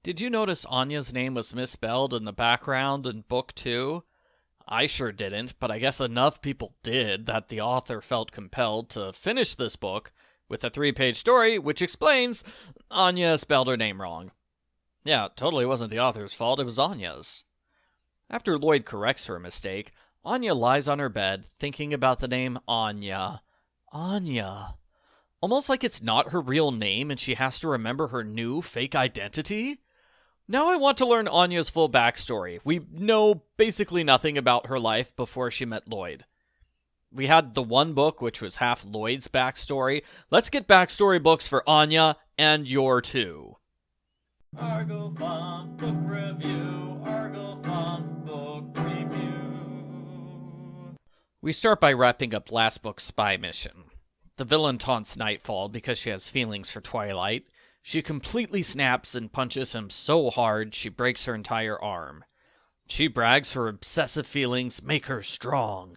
Did you notice Anya's name was misspelled in the background in book 2? I sure didn't, but I guess enough people did that the author felt compelled to finish this book with a 3-page story which explains Anya spelled her name wrong. Yeah, it totally wasn't the author's fault, it was Anya's. After Lloyd corrects her mistake, Anya lies on her bed thinking about the name Anya. Anya. Almost like it's not her real name and she has to remember her new fake identity? Now I want to learn Anya's full backstory. We know basically nothing about her life before she met Lloyd. We had the one book which was half Lloyd's backstory. Let's get backstory books for Anya and Yor too. Argo Funk Book Review. Argo Funk Book Review. We start by wrapping up last book's spy mission. The villain taunts Nightfall because she has feelings for Twilight. She completely snaps and punches him so hard she breaks her entire arm. She brags her obsessive feelings make her strong.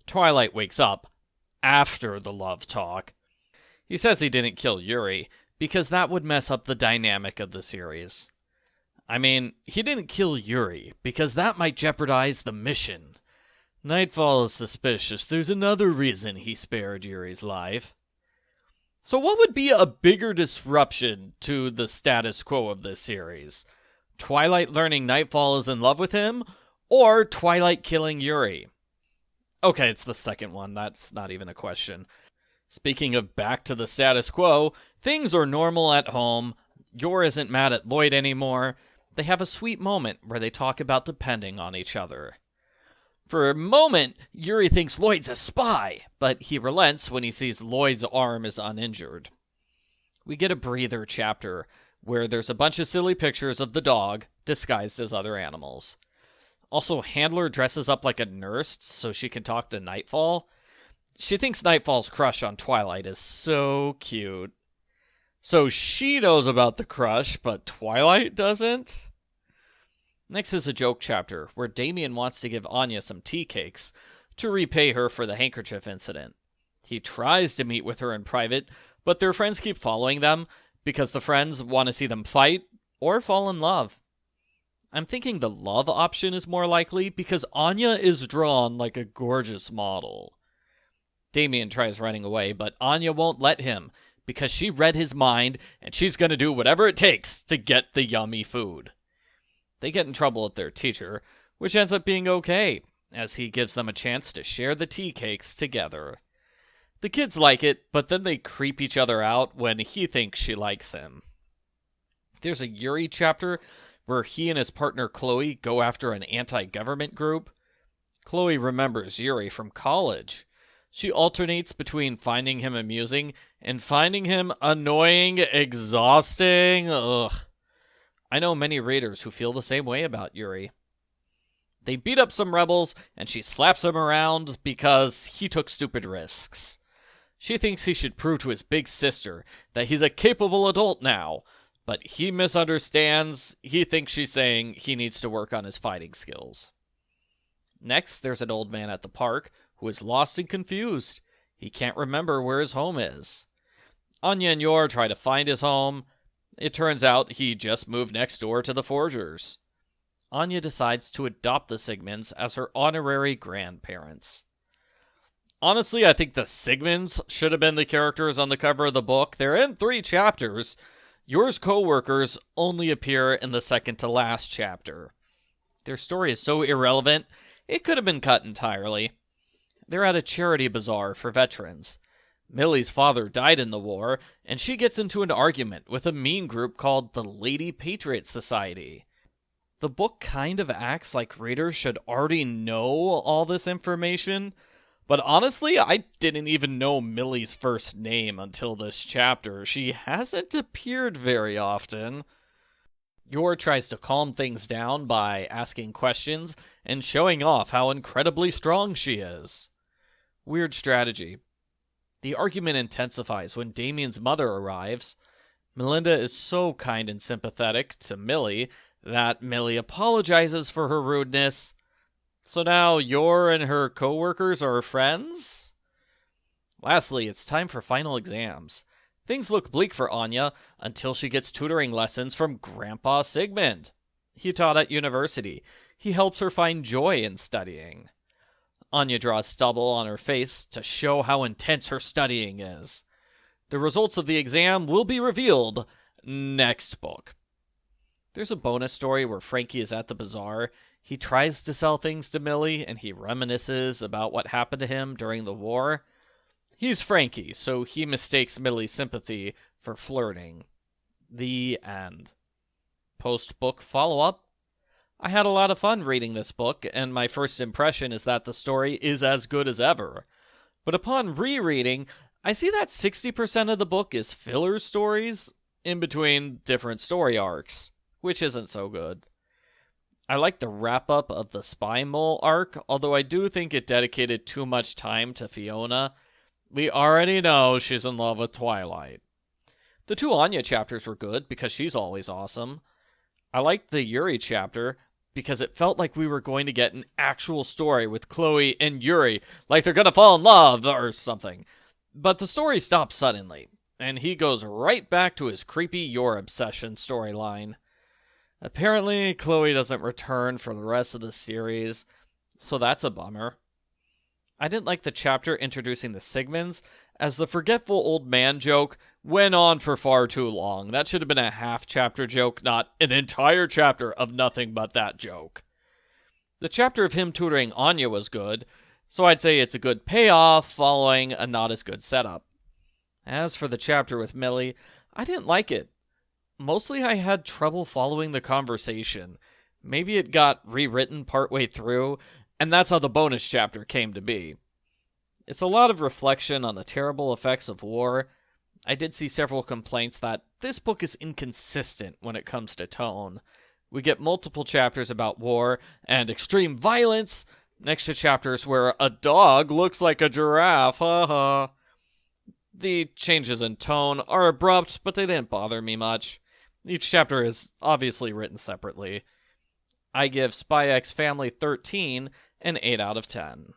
Twilight wakes up after the love talk. He says he didn't kill Yuri because that would mess up the dynamic of the series. I mean, he didn't kill Yuri because that might jeopardize the mission. Nightfall is suspicious there's another reason he spared Yuri's life. So what would be a bigger disruption to the status quo of this series? Twilight learning Nightfall is in love with him, or Twilight killing Yuri? Okay, it's the second one, that's not even a question. Speaking of back to the status quo, things are normal at home. Yor isn't mad at Lloyd anymore. They have a sweet moment where they talk about depending on each other. For a moment, Yuri thinks Lloyd's a spy, but he relents when he sees Lloyd's arm is uninjured. We get a breather chapter where there's a bunch of silly pictures of the dog disguised as other animals. Also, Handler dresses up like a nurse so she can talk to Nightfall. She thinks Nightfall's crush on Twilight is so cute. So she knows about the crush, but Twilight doesn't? Next is a joke chapter, where Damian wants to give Anya some tea cakes to repay her for the handkerchief incident. He tries to meet with her in private, but their friends keep following them, because the friends want to see them fight or fall in love. I'm thinking the love option is more likely, because Anya is drawn like a gorgeous model. Damian tries running away, but Anya won't let him, because she read his mind, and she's going to do whatever it takes to get the yummy food. They get in trouble with their teacher, which ends up being okay, as he gives them a chance to share the tea cakes together. The kids like it, but then they creep each other out when he thinks she likes him. There's a Yuri chapter where he and his partner Chloe go after an anti-government group. Chloe remembers Yuri from college. She alternates between finding him amusing and finding him annoying, exhausting. Ugh. I know many readers who feel the same way about Yuri. They beat up some rebels, and she slaps him around because he took stupid risks. She thinks he should prove to his big sister that he's a capable adult now, but he misunderstands. He thinks she's saying he needs to work on his fighting skills. Next, there's an old man at the park who is lost and confused. He can't remember where his home is. Anya and Yor try to find his home. It turns out he just moved next door to the Forgers. Anya decides to adopt the Sigmunds as her honorary grandparents. Honestly, I think the Sigmunds should have been the characters on the cover of the book. They're in 3 chapters. Yor's co-workers only appear in the second to last chapter. Their story is so irrelevant, it could have been cut entirely. They're at a charity bazaar for veterans. Millie's father died in the war, and she gets into an argument with a mean group called the Lady Patriot Society. The book kind of acts like readers should already know all this information, but honestly, I didn't even know Millie's first name until this chapter. She hasn't appeared very often. Yor tries to calm things down by asking questions and showing off how incredibly strong she is. Weird strategy. The argument intensifies when Damian's mother arrives. Melinda is so kind and sympathetic to Millie that Millie apologizes for her rudeness. So now Yor and her co-workers are friends? Lastly, it's time for final exams. Things look bleak for Anya until she gets tutoring lessons from Grandpa Sigmund. He taught at university. He helps her find joy in studying. Anya draws stubble on her face to show how intense her studying is. The results of the exam will be revealed next book. There's a bonus story where Frankie is at the bazaar. He tries to sell things to Millie, and he reminisces about what happened to him during the war. He's Frankie, so he mistakes Millie's sympathy for flirting. The end. Post-book follow-up. I had a lot of fun reading this book, and my first impression is that the story is as good as ever. But upon rereading, I see that 60% of the book is filler stories in between different story arcs, which isn't so good. I like the wrap-up of the Spy Mole arc, although I do think it dedicated too much time to Fiona. We already know she's in love with Twilight. The 2 Anya chapters were good because she's always awesome. I liked the Yuri chapter because it felt like we were going to get an actual story with Chloe and Yuri, like they're gonna fall in love or something. But the story stops suddenly, and he goes right back to his creepy Yor obsession storyline. Apparently, Chloe doesn't return for the rest of the series, so that's a bummer. I didn't like the chapter introducing the Sigmunds, as the forgetful old man joke went on for far too long. That should have been a half-chapter joke, not an entire chapter of nothing but that joke. The chapter of him tutoring Anya was good, so I'd say it's a good payoff following a not as good setup. As for the chapter with Millie, I didn't like it. Mostly I had trouble following the conversation. Maybe it got rewritten partway through, and that's how the bonus chapter came to be. It's a lot of reflection on the terrible effects of war. I did see several complaints that this book is inconsistent when it comes to tone. We get multiple chapters about war and extreme violence, next to chapters where a dog looks like a giraffe, haha. The changes in tone are abrupt, but they didn't bother me much. Each chapter is obviously written separately. I give Spy X Family 13 an 8 out of 10.